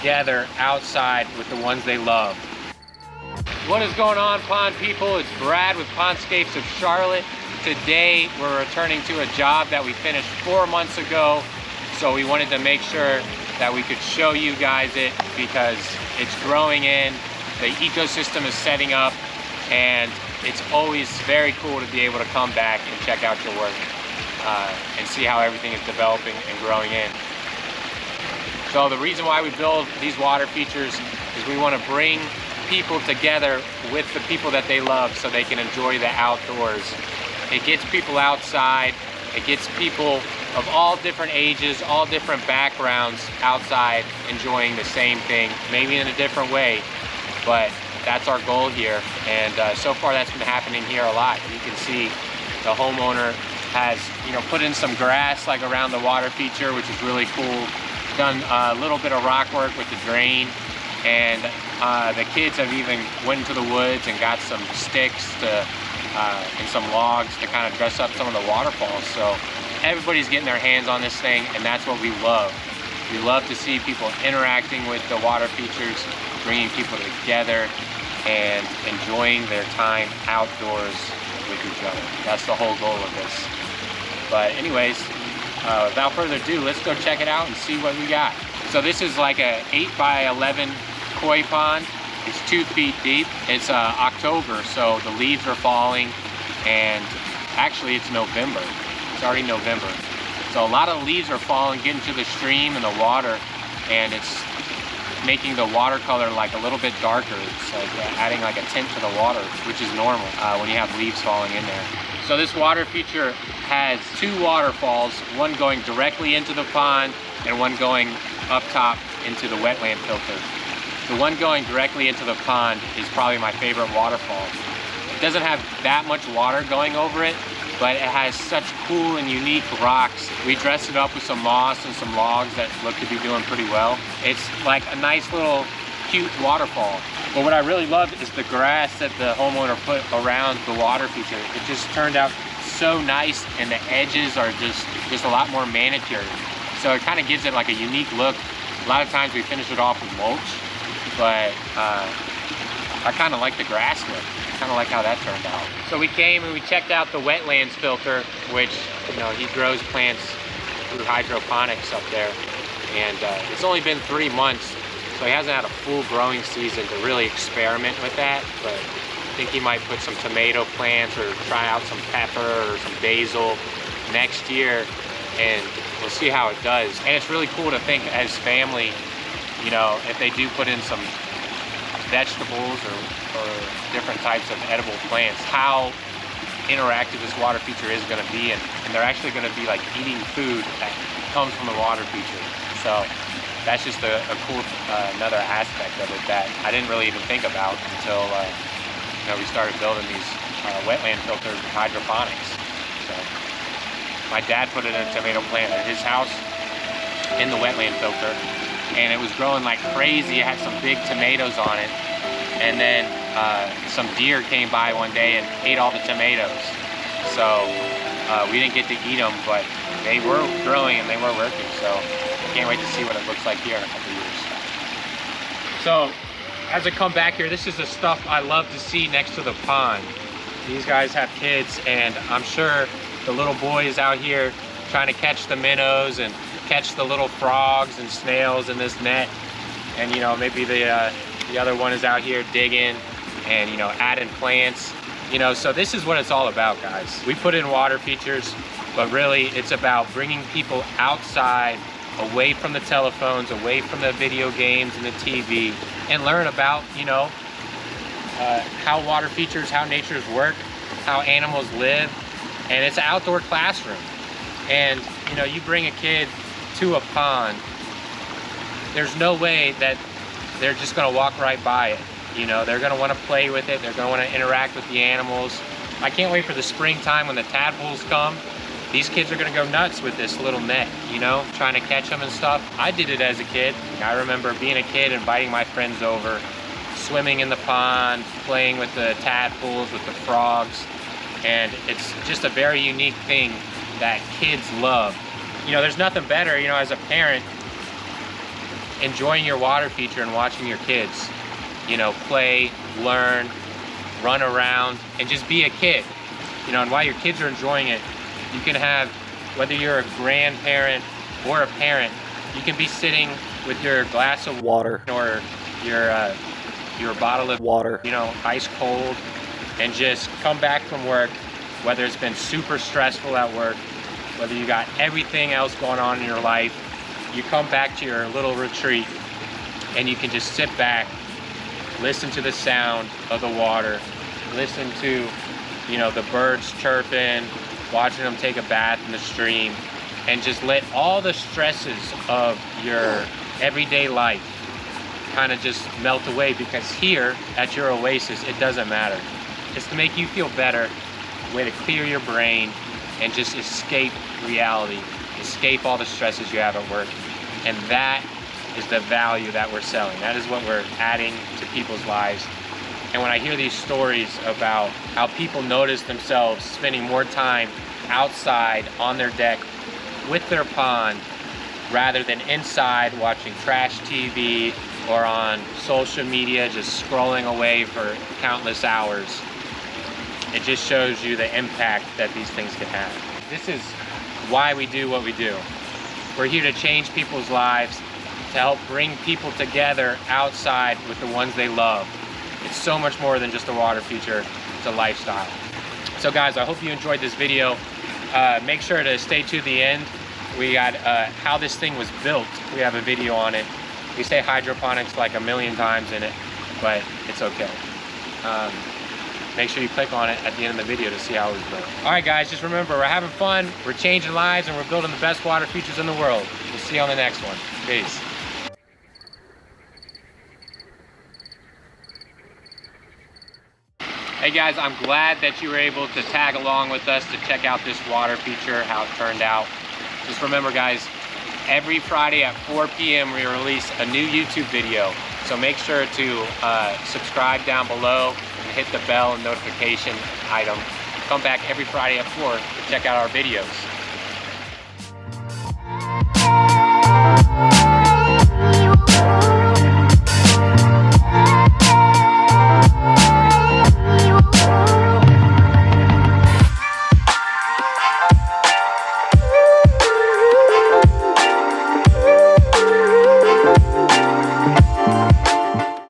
together outside with the ones they love. What is going on, pond people? It's Brad with Pondscapes of Charlotte. Today we're returning to a job that we finished 4 months ago, so we wanted to make sure that we could show you guys it because it's growing in, the ecosystem is setting up, and it's always very cool to be able to come back and check out your work and see how everything is developing and growing in. So the reason why we build these water features is we want to bring people together with the people that they love so they can enjoy the outdoors. It gets people outside, it gets people of all different ages, all different backgrounds outside enjoying the same thing, maybe in a different way, but that's our goal here. And so far that's been happening here a lot. You can see the homeowner has, put in some grass like around the water feature, which is really cool. Done a little bit of rock work with the drain, and the kids have even went into the woods and got some sticks and some logs to kind of dress up some of the waterfalls. So everybody's getting their hands on this thing, and that's what we love. We love to see people interacting with the water features, bringing people together and enjoying their time outdoors with each other. That's the whole goal of this. But anyways, without further ado, let's go check it out and see what we got. So this is like a 8 by 11 koi pond. It's 2 feet deep. It's October, so the leaves are falling, and actually it's November. It's already November. So a lot of leaves are falling, getting to the stream and the water, and it's making the watercolor like a little bit darker. It's like adding like a tint to the water, which is normal when you have leaves falling in there. So this water feature has 2 waterfalls, one going directly into the pond and one going up top into the wetland filter. The one going directly into the pond is probably my favorite waterfall. It doesn't have that much water going over it, but it has such cool and unique rocks. We dressed it up with some moss and some logs that look to be doing pretty well. It's like a nice little cute waterfall. But what I really love is the grass that the homeowner put around the water feature. It just turned out so nice, and the edges are just a lot more manicured. So it kind of gives it like a unique look. A lot of times we finish it off with mulch, but I kind of like the grass look. Kind of like how that turned out. So we came and we checked out the Wetlands filter, which, he grows plants through hydroponics up there. And it's only been 3 months, so he hasn't had a full growing season to really experiment with that. But I think he might put some tomato plants or try out some pepper or some basil next year, and we'll see how it does. And it's really cool to think as family, if they do put in some vegetables or different types of edible plants, how interactive this water feature is going to be, and they're actually going to be like eating food that comes from the water feature. So that's just a cool another aspect of it that I didn't really even think about until we started building these wetland filters with hydroponics. So my dad put in a tomato plant at his house in the wetland filter, and it was growing like crazy. It had some big tomatoes on it, and then some deer came by one day and ate all the tomatoes. So we didn't get to eat them, but they were growing and they were working. So I can't wait to see what it looks like here in a couple years. So as I come back here, this is the stuff I love to see next to the pond. These guys have kids, and I'm sure the little boy is out here trying to catch the minnows and catch the little frogs and snails in this net, and maybe the other one is out here digging and adding plants. So this is what it's all about, guys. We put in water features, but really it's about bringing people outside, away from the telephones, away from the video games and the TV, and learn about how water features, how natures work, how animals live. And it's an outdoor classroom, and you bring a kid to a pond, there's no way that they're just going to walk right by it. They're going to want to play with it. They're going to want to interact with the animals. I can't wait for the springtime when the tadpoles come. These kids are going to go nuts with this little net, trying to catch them and stuff. I did it as a kid. I remember being a kid, inviting my friends over, swimming in the pond, playing with the tadpoles, with the frogs. And it's just a very unique thing that kids love. There's nothing better, as a parent, enjoying your water feature and watching your kids, you know, play, learn, run around, and just be a kid. You know, and while your kids are enjoying it, you can have, whether you're a grandparent or a parent, you can be sitting with your glass of water or your bottle of water, you know, ice cold, and just come back from work, whether it's been super stressful at work, whether you got everything else going on in your life, you come back to your little retreat and you can just sit back, listen to the sound of the water, listen to, you know, the birds chirping, watching them take a bath in the stream, and just let all the stresses of your everyday life kind of just melt away, because here at your oasis, it doesn't matter. It's to make you feel better, a way to clear your brain and just escape reality, escape all the stresses you have at work. And that is the value that we're selling. That is what we're adding to people's lives. And when I hear these stories about how people notice themselves spending more time outside on their deck with their pond rather than inside watching trash TV or on social media just scrolling away for countless hours, it just shows you the impact that these things can have. This is why we do what we do. We're here to change people's lives, to help bring people together outside with the ones they love. It's so much more than just a water feature, it's a lifestyle. So guys, I hope you enjoyed this video. Make sure to stay to the end. We got how this thing was built. We have a video on it. We say hydroponics like a million times in it, but it's okay. Make sure you click on it at the end of the video to see how it was built. All right guys, just remember, we're having fun, we're changing lives, and we're building the best water features in the world. We'll see you on the next one. Peace. Hey guys, I'm glad that you were able to tag along with us to check out this water feature, how it turned out. Just remember guys, every Friday at 4 p.m. we release a new YouTube video. So make sure to subscribe down below and hit the bell and notification item. Come back every Friday at 4 to check out our videos.